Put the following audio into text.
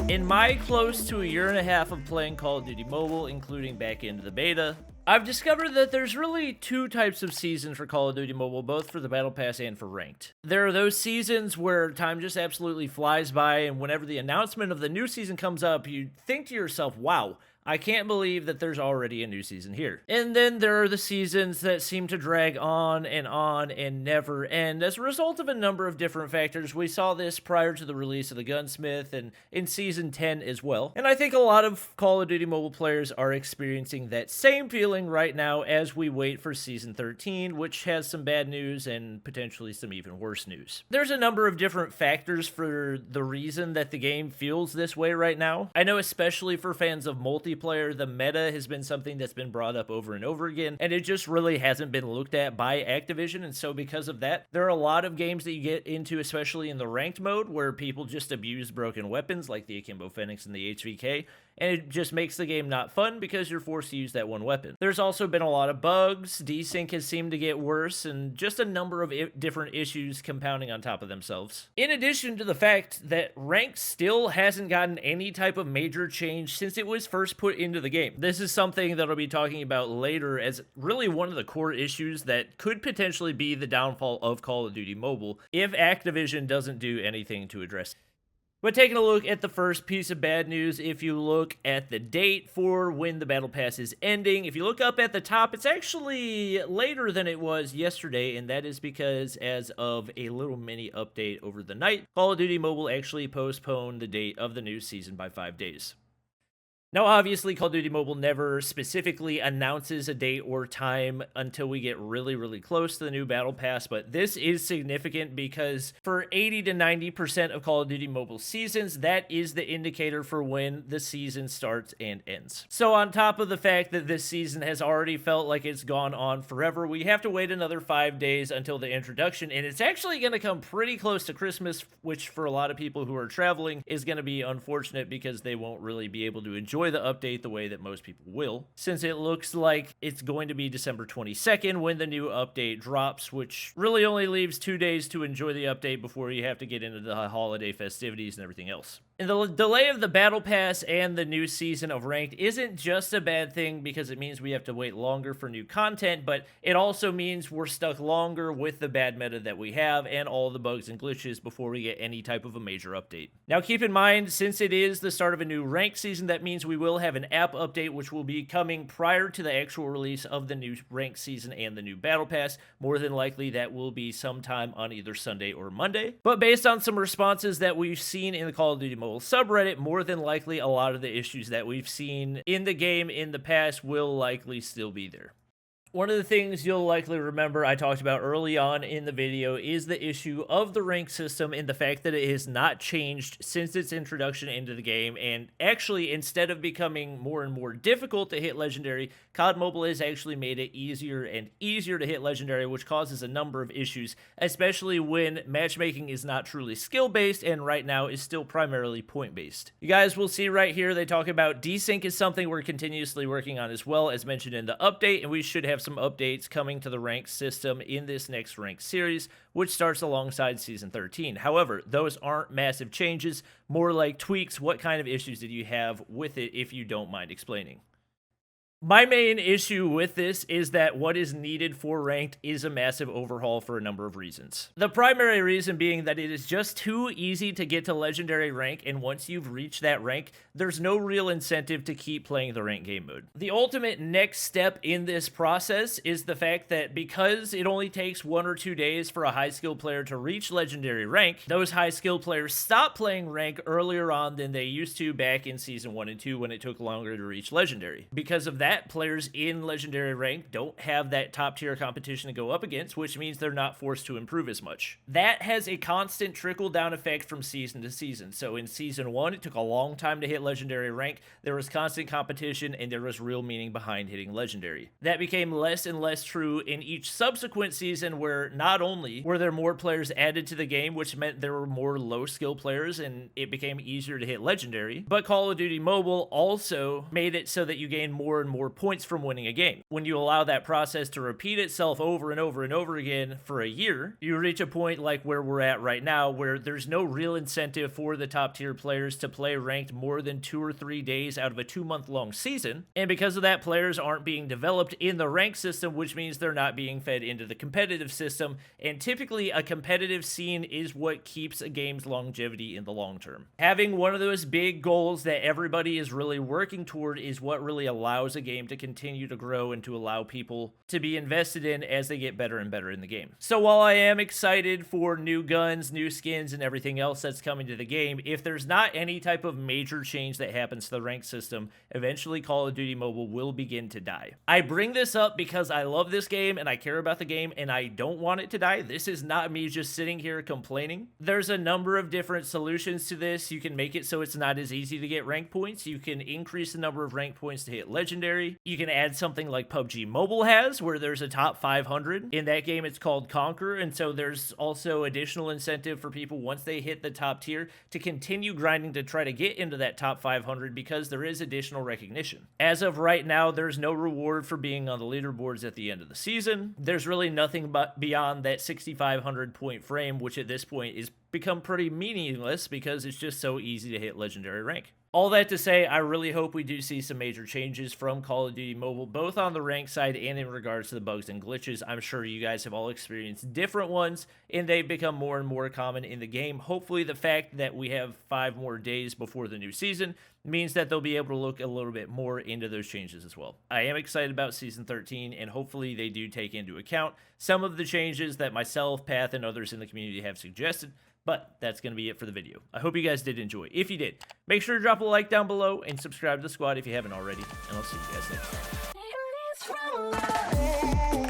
In my close to a year and a half of playing Call of Duty Mobile, including back into the beta, I've discovered that there's really two types of seasons for Call of Duty Mobile, both for the Battle Pass and for Ranked. There are those seasons where time just absolutely flies by, and whenever the announcement of the new season comes up, you think to yourself, wow, I can't believe that there's already a new season here. And then there are the seasons that seem to drag on and never end as a result of a number of different factors. We saw this prior to the release of the Gunsmith and in Season 10 as well. And I think a lot of Call of Duty Mobile players are experiencing that same feeling right now as we wait for Season 13, which has some bad news and potentially some even worse news. There's a number of different factors for the reason that the game feels this way right now. I know especially for fans of multiplayer, the meta has been something that's been brought up over and over again, and it just really hasn't been looked at by Activision, and so because of that, there are a lot of games that you get into, especially in the ranked mode, where people just abuse broken weapons like the Akimbo Phoenix and the HVK, and it just makes the game not fun because you're forced to use that one weapon. There's also been a lot of bugs, desync has seemed to get worse, and just a number of different issues compounding on top of themselves. In addition to the fact that Ranked still hasn't gotten any type of major change since it was first put into the game. This is something that I'll be talking about later as really one of the core issues that could potentially be the downfall of Call of Duty Mobile if Activision doesn't do anything to address it. But taking a look at the first piece of bad news, if you look at the date for when the Battle Pass is ending, if you look up at the top, it's actually later than it was yesterday, and that is because as of a little mini update over the night, Call of Duty Mobile actually postponed the date of the new season by 5 days. Now, obviously, Call of Duty Mobile never specifically announces a date or time until we get really, really close to the new Battle Pass, but this is significant because for 80 to 90% of Call of Duty Mobile seasons, that is the indicator for when the season starts and ends. So on top of the fact that this season has already felt like it's gone on forever, we have to wait another 5 days until the introduction, and it's actually going to come pretty close to Christmas, which for a lot of people who are traveling is going to be unfortunate because they won't really be able to enjoy the update the way that most people will, since it looks like it's going to be December 22nd when the new update drops, which really only leaves 2 days to enjoy the update before you have to get into the holiday festivities and everything else. And the delay of the Battle Pass and the new season of Ranked isn't just a bad thing because it means we have to wait longer for new content, but it also means we're stuck longer with the bad meta that we have and all the bugs and glitches before we get any type of a major update. Now keep in mind, since it is the start of a new Ranked season, that means we will have an app update which will be coming prior to the actual release of the new Ranked season and the new Battle Pass. More than likely that will be sometime on either Sunday or Monday. But based on some responses that we've seen in the Call of Duty Mobile subreddit, more than likely a lot of the issues that we've seen in the game in the past will likely still be there. One of the things you'll likely remember I talked about early on in the video is the issue of the rank system and the fact that it has not changed since its introduction into the game, and actually instead of becoming more and more difficult to hit Legendary, COD Mobile has actually made it easier and easier to hit Legendary, which causes a number of issues, especially when matchmaking is not truly skill-based and right now is still primarily point-based. You guys will see right here they talk about desync is something we're continuously working on as well, as mentioned in the update, and we should have some updates coming to the ranked system in this next ranked series, which starts alongside Season 13. However, those aren't massive changes, more like tweaks. What kind of issues did you have with it, if you don't mind explaining? My main issue with this is that what is needed for Ranked is a massive overhaul for a number of reasons. The primary reason being that it is just too easy to get to Legendary rank, and once you've reached that rank, there's no real incentive to keep playing the ranked game mode. The ultimate next step in this process is the fact that because it only takes 1 or 2 days for a high-skill player to reach Legendary rank, those high-skill players stop playing rank earlier on than they used to back in Season 1 and 2 when it took longer to reach Legendary. Because of that, players in Legendary rank don't have that top tier competition to go up against, which means they're not forced to improve as much. That has a constant trickle down effect from season to season. So in Season 1, it took a long time to hit Legendary rank, there was constant competition, and there was real meaning behind hitting Legendary. That became less and less true in each subsequent season, where not only were there more players added to the game, which meant there were more low skill players and it became easier to hit Legendary, but Call of Duty Mobile also made it so that you gain more and more more points from winning a game. When you allow that process to repeat itself over and over and over again for a year, you reach a point like where we're at right now, where there's no real incentive for the top tier players to play ranked more than 2 or 3 days out of a 2-month long season. And because of that, players aren't being developed in the rank system, which means they're not being fed into the competitive system. And typically a competitive scene is what keeps a game's longevity in the long term. Having one of those big goals that everybody is really working toward is what really allows a game to continue to grow and to allow people to be invested in as they get better and better in the game. So while I am excited for new guns, new skins, and everything else that's coming to the game, if there's not any type of major change that happens to the rank system, eventually Call of Duty Mobile will begin to die. I bring this up because I love this game and I care about the game and I don't want it to die. This is not me just sitting here complaining. There's a number of different solutions to this. You can make it so it's not as easy to get rank points. You can increase the number of rank points to hit legendary. You can add something like PUBG Mobile has, where there's a top 500. In that game, it's called Conquer, and so there's also additional incentive for people once they hit the top tier to continue grinding to try to get into that top 500 because there is additional recognition. As of right now, there's no reward for being on the leaderboards at the end of the season. There's really nothing but beyond that 6,500 point frame, which at this point is become pretty meaningless because it's just so easy to hit legendary rank. All that to say, I really hope we do see some major changes from Call of Duty Mobile, both on the rank side and in regards to the bugs and glitches. I'm sure you guys have all experienced different ones, and they've become more and more common in the game. Hopefully, the fact that we have 5 more days before the new season means that they'll be able to look a little bit more into those changes as well. I am excited about Season 13, and hopefully they do take into account some of the changes that myself, Path, and others in the community have suggested. But that's going to be it for the video. I hope you guys did enjoy. If you did, make sure to drop a like down below and subscribe to the squad if you haven't already. And I'll see you guys next time.